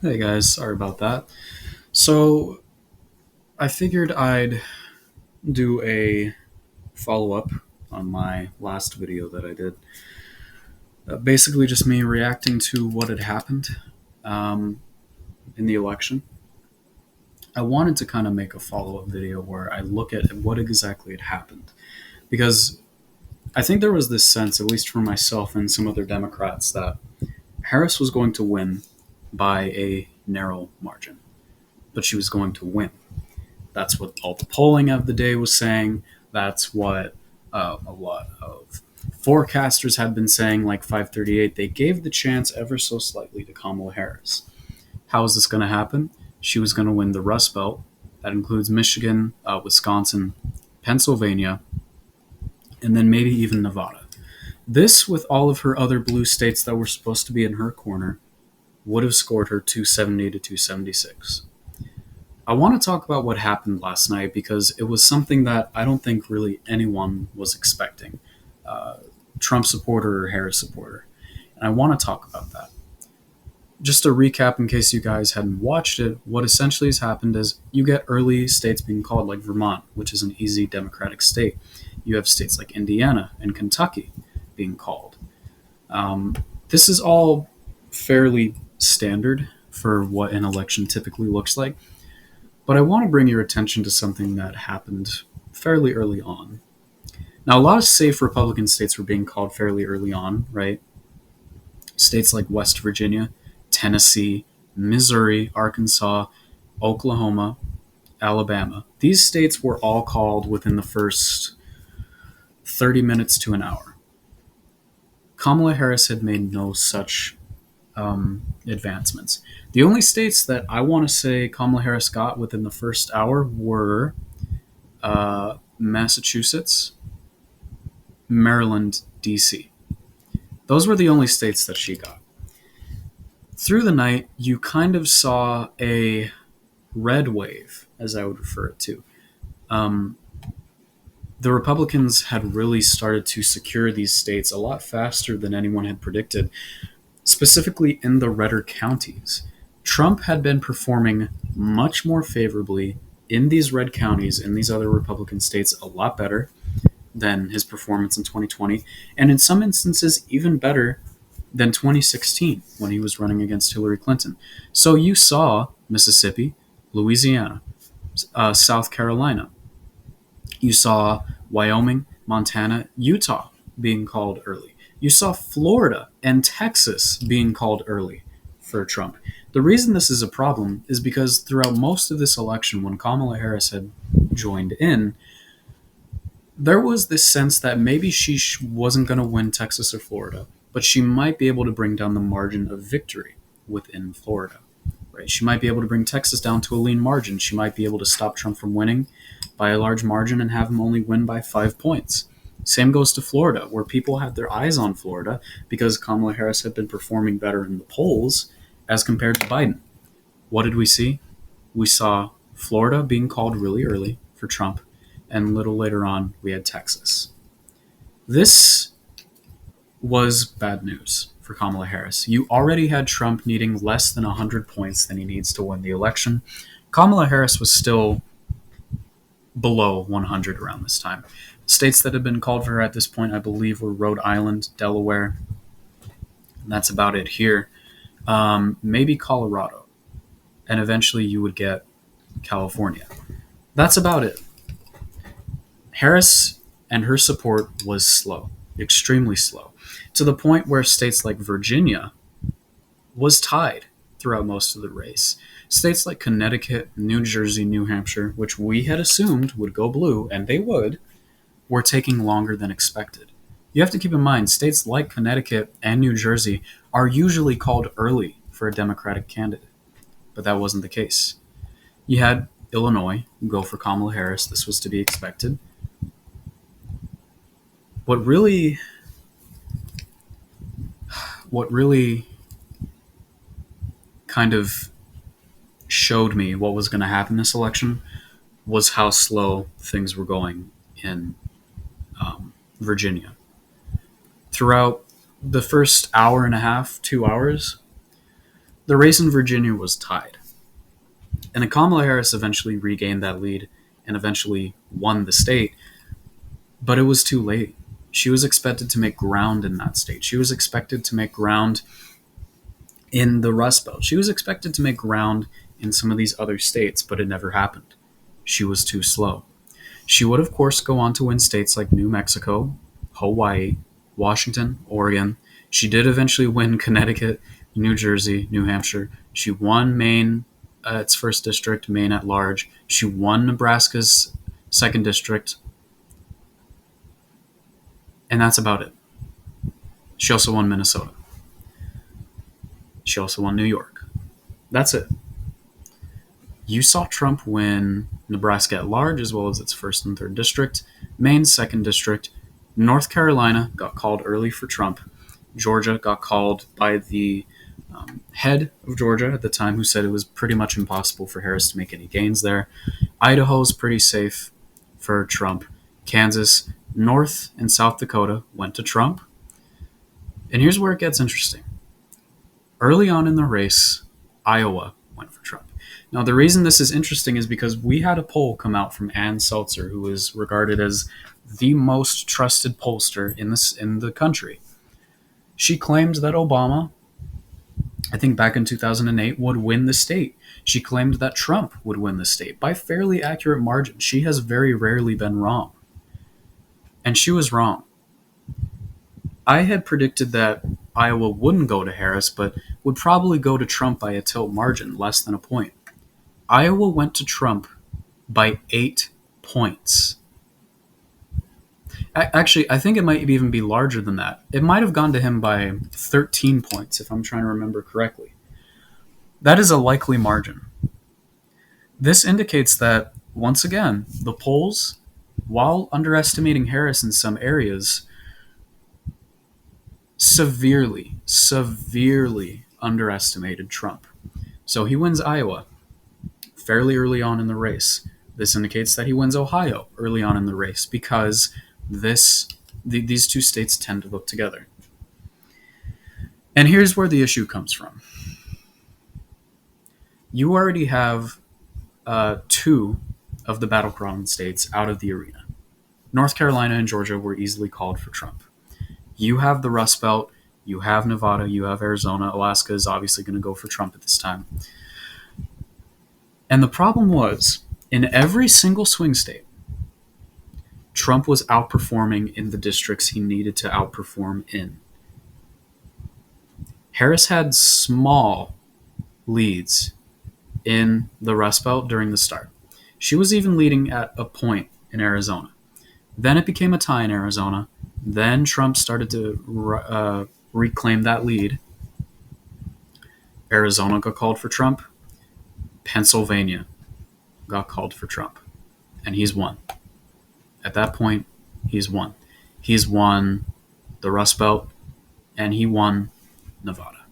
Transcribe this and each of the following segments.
Hey guys, sorry about that. So, I figured I'd do a follow up on my last video that I did. Basically, just me reacting to what had happened um, in the election. I wanted to kind of make a follow up video where I look at what exactly had happened. Because I think there was this sense, at least for myself and some other Democrats, that Harris was going to win by a narrow margin, but she was going to win. That's what all the polling of the day was saying. That's what a lot of forecasters had been saying, like 538. They gave the chance ever so slightly to Kamala Harris. How is this going to happen? She was going to win the Rust Belt. That includes Michigan, Wisconsin, Pennsylvania, and then maybe even Nevada. This, with all of her other blue states that were supposed to be in her corner, would have scored her 270 to 276. I want to talk about what happened last night because it was something that I don't think really anyone was expecting. Uh, Trump supporter or Harris supporter. And I want to talk about that. Just to recap, in case you guys hadn't watched it, what essentially has happened is you get early states being called, like Vermont, which is an easy Democratic state. You have states like Indiana and Kentucky being called. Um, this is all fairly standard for what an election typically looks like. But I want to bring your attention to something that happened fairly early on. Now, a lot of safe Republican states were being called fairly early on, right? States like West Virginia, Tennessee, Missouri, Arkansas, Oklahoma, Alabama. These states were all called within the first 30 minutes to an hour. Kamala Harris had made no such advancements. The only states that I want to say Kamala Harris got within the first hour were Massachusetts, Maryland, D.C. Those were the only states that she got. Through the night, you kind of saw a red wave, as I would refer it to. Um, the Republicans had really started to secure these states a lot faster than anyone had predicted, specifically in the redder counties. Trump had been performing much more favorably in these red counties, in these other Republican states, a lot better than his performance in 2020, and in some instances, even better than 2016 when he was running against Hillary Clinton. So you saw Mississippi, Louisiana, South Carolina. You saw Wyoming, Montana, Utah being called early. You saw Florida and Texas being called early for Trump. The reason this is a problem is because throughout most of this election, when Kamala Harris had joined in, there was this sense that maybe she wasn't going to win Texas or Florida, but she might be able to bring down the margin of victory within Florida. Right? She might be able to bring Texas down to a lean margin. She might be able to stop Trump from winning by a large margin and have him only win by 5 points. Same goes to Florida, where people had their eyes on Florida because Kamala Harris had been performing better in the polls as compared to Biden. What did we see? We saw Florida being called really early for Trump, and a little later on, we had Texas. This was bad news for Kamala Harris. You already had Trump needing less than 100 points than he needs to win the election. Kamala Harris was still below 100 around this time. States that had been called for her at this point, I believe, were Rhode Island, Delaware, and that's about it here. Maybe Colorado, and eventually you would get California. That's about it. Harris and her support was slow, extremely slow, to the point where states like Virginia was tied throughout most of the race. States like Connecticut, New Jersey, New Hampshire, which we had assumed would go blue, and they would, were taking longer than expected. You have to keep in mind, states like Connecticut and New Jersey are usually called early for a Democratic candidate, but that wasn't the case. You had Illinois go for Kamala Harris. This was to be expected. What really kind of showed me what was going to happen this election was how slow things were going in Virginia. Throughout the first hour and a half, 2 hours, the race in Virginia was tied. And then Kamala Harris eventually regained that lead and eventually won the state, but it was too late. She was expected to make ground in that state. She was expected to make ground in the Rust Belt. She was expected to make ground in some of these other states, but it never happened. She was too slow. She would, of course, go on to win states like New Mexico, Hawaii, Washington, Oregon. She did eventually win Connecticut, New Jersey, New Hampshire. She won Maine, its first district, Maine at large. She won Nebraska's second district. And that's about it. She also won Minnesota. She also won New York. That's it. You saw Trump win Nebraska at large, as well as its first and third district, Maine's second district. North Carolina got called early for Trump. Georgia got called by the head of Georgia at the time, who said it was pretty much impossible for Harris to make any gains there. Idaho's pretty safe for Trump. Kansas, North and South Dakota went to Trump. And here's where it gets interesting. Early on in the race, Iowa went for Trump. Now, the reason this is interesting is because we had a poll come out from Ann Seltzer, who is regarded as the most trusted pollster in the country. She claimed that Obama, I think back in 2008, would win the state. She claimed that Trump would win the state by fairly accurate margin. She has very rarely been wrong. And she was wrong. I had predicted that Iowa wouldn't go to Harris, but would probably go to Trump by a tilt margin, less than a point. Iowa went to Trump by 8 points. Actually, I think it might even be larger than that. It might have gone to him by 13 points, if I'm trying to remember correctly. That is a likely margin. This indicates that, once again, the polls, while underestimating Harris in some areas, severely underestimated Trump. So he wins Iowa fairly early on in the race. This indicates that he wins Ohio early on in the race because these two states tend to look together. And here's where the issue comes from. You already have two of the battleground states out of the arena. North Carolina and Georgia were easily called for Trump. You have the Rust Belt, you have Nevada, you have Arizona. Alaska is obviously going to go for Trump at this time. And the problem was, in every single swing state, Trump was outperforming in the districts he needed to outperform in. Harris had small leads in the Rust Belt during the start. She was even leading at a point in Arizona. Then it became a tie in Arizona. Then Trump started to reclaim that lead. Arizona got called for Trump. Pennsylvania got called for Trump. And he's won. At that point, he's won. He's won the Rust Belt, and he won Nevada.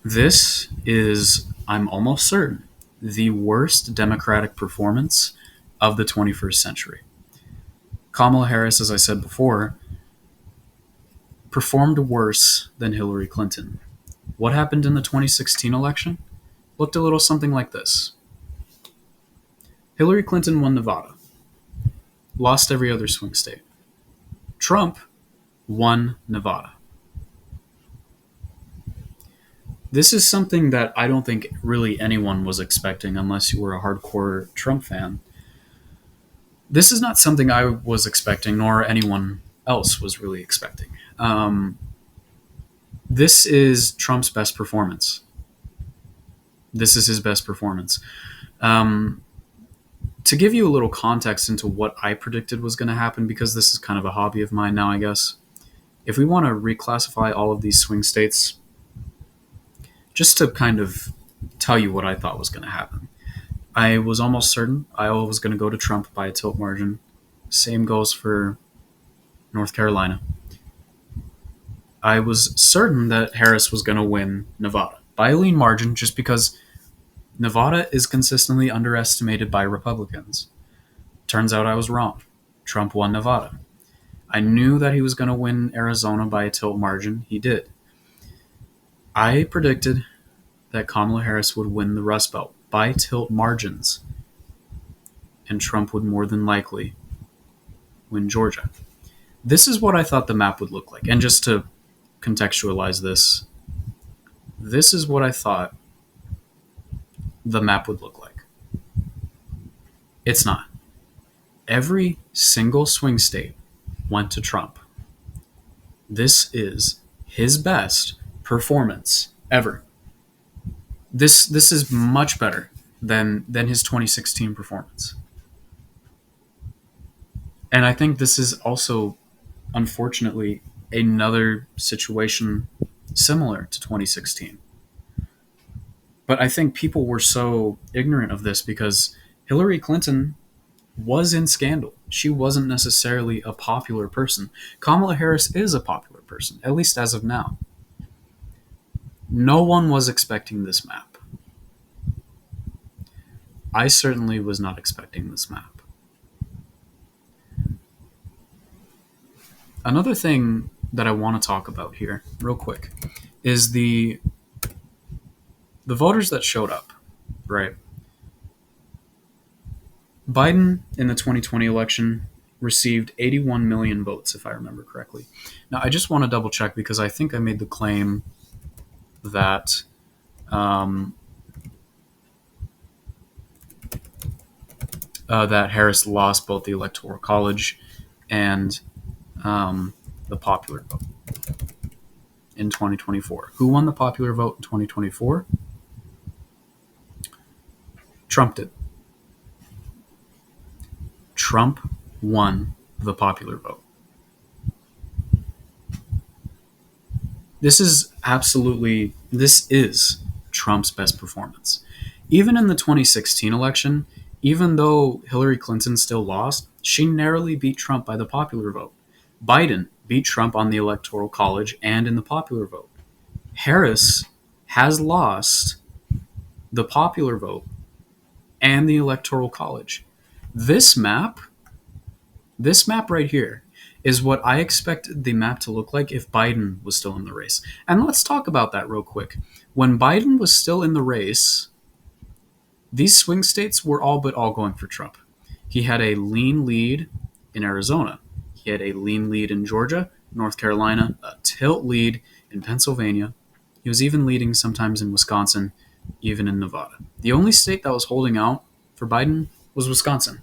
This is, I'm almost certain, the worst Democratic performance of the 21st century. Kamala Harris, as I said before, performed worse than Hillary Clinton. What happened in the 2016 election? Looked a little something like this. Hillary Clinton won Nevada, lost every other swing state. Trump won Nevada. This is something that I don't think really anyone was expecting unless you were a hardcore Trump fan. This is not something I was expecting, nor anyone else was really expecting. This is Trump's best performance. This is his best performance. To give you a little context into what I predicted was going to happen, because this is kind of a hobby of mine now, I guess. If we want to reclassify all of these swing states, just to kind of tell you what I thought was going to happen. I was almost certain Iowa was going to go to Trump by a tilt margin. Same goes for North Carolina. I was certain that Harris was going to win Nevada by a lean margin, just because Nevada is consistently underestimated by Republicans. Turns out I was wrong. Trump won Nevada. I knew that he was going to win Arizona by a tilt margin. He did. I predicted that Kamala Harris would win the Rust Belt by tilt margins, and Trump would more than likely win Georgia. This is what I thought the map would look like. And just to contextualize this, this is what I thought the map would look like. It's not. Every single swing state went to Trump. This is his best performance ever. This is much better than his 2016 performance. And I think this is also, unfortunately, another situation similar to 2016. But I think people were so ignorant of this because Hillary Clinton was in scandal. She wasn't necessarily a popular person. Kamala Harris is a popular person, at least as of now. No one was expecting this map. I certainly was not expecting this map. Another thing that I want to talk about here, real quick, is the voters that showed up, right? Biden in the 2020 election received 81 million votes, if I remember correctly. Now, I just want to double check because I think I made the claim that that Harris lost both the Electoral College and the popular vote in 2024. Who won the popular vote in 2024? Trump did. Trump won the popular vote. This is Trump's best performance. Even in the 2016 election, even though Hillary Clinton still lost, she narrowly beat Trump by the popular vote. Biden beat Trump on the Electoral College and in the popular vote. Harris has lost the popular vote and the Electoral College. This map right here is what I expected the map to look like if Biden was still in the race. And let's talk about that real quick. When Biden was still in the race, these swing states were all but all going for Trump. He had a lean lead in Arizona. He had a lean lead in Georgia, North Carolina, a tilt lead in Pennsylvania. He was even leading sometimes in Wisconsin, even in Nevada. The only state that was holding out for Biden was Wisconsin.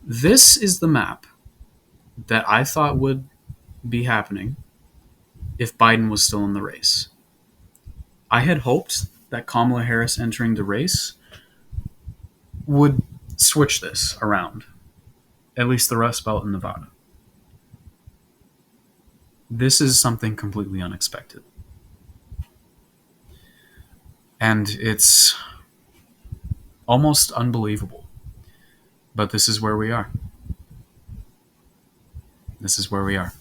This is the map that I thought would be happening if Biden was still in the race. I had hoped that Kamala Harris entering the race would switch this around, at least the Rust Belt in Nevada. This is something completely unexpected. And it's almost unbelievable. But this is where we are. This is where we are.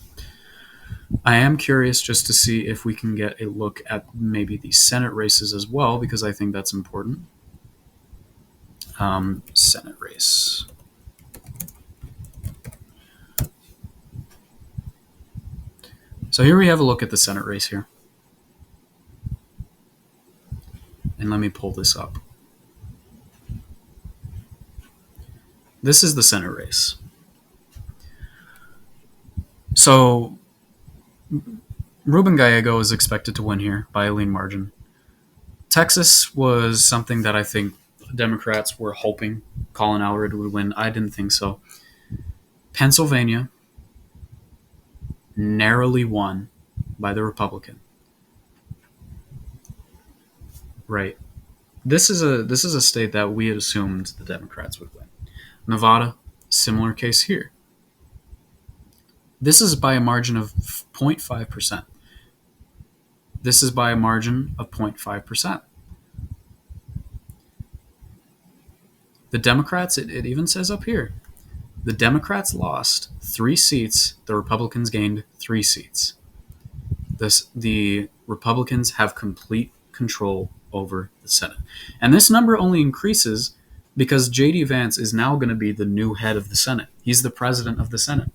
I am curious just to see if we can get a look at maybe the Senate races as well, because I think that's important. Senate race. So here we have a look at the Senate race here. And let me pull this up. This is the Senate race. So Ruben Gallego is expected to win here by a lean margin. Texas was something that I think Democrats were hoping Colin Allred would win. I didn't think so. Pennsylvania narrowly won by the Republican. Right. This is a state that we had assumed the Democrats would win. Nevada, similar case here. This is by a margin of 0.5%. This is by a margin of 0.5%. The Democrats, it even says up here, the Democrats lost 3 seats, the Republicans gained 3 seats. The Republicans have complete control over the Senate. And this number only increases because J.D. Vance is now going to be the new head of the Senate. He's the president of the Senate.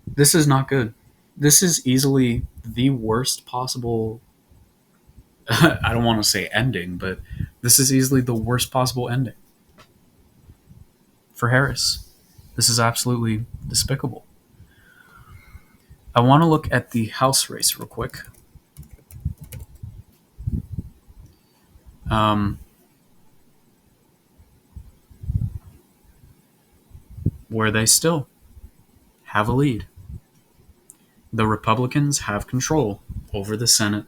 This is not good. This is easily the worst possible. I don't want to say ending, but this is easily the worst possible ending for Harris. This is absolutely despicable. I want to look at the House race real quick. Um, where they still have a lead. The Republicans have control over the Senate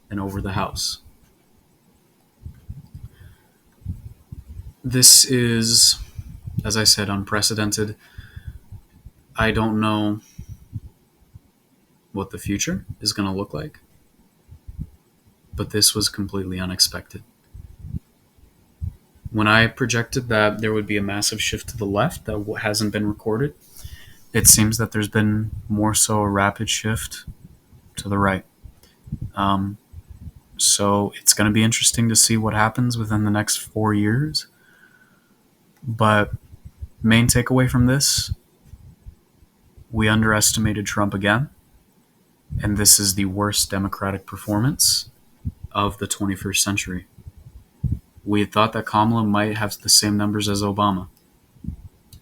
and over the House. This is, as I said, unprecedented. I don't know what the future is going to look like, but this was completely unexpected. When I projected that there would be a massive shift to the left that hasn't been recorded, it seems that there's been more so a rapid shift to the right. So it's going to be interesting to see what happens within the next 4 years. But main takeaway from this, we underestimated Trump again, and this is the worst Democratic performance of the 21st century. We had thought that Kamala might have the same numbers as Obama.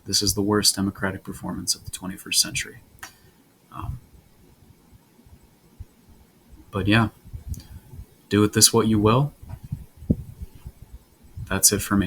This is the worst Democratic performance of the 21st century. But yeah, do with this what you will. That's it for me.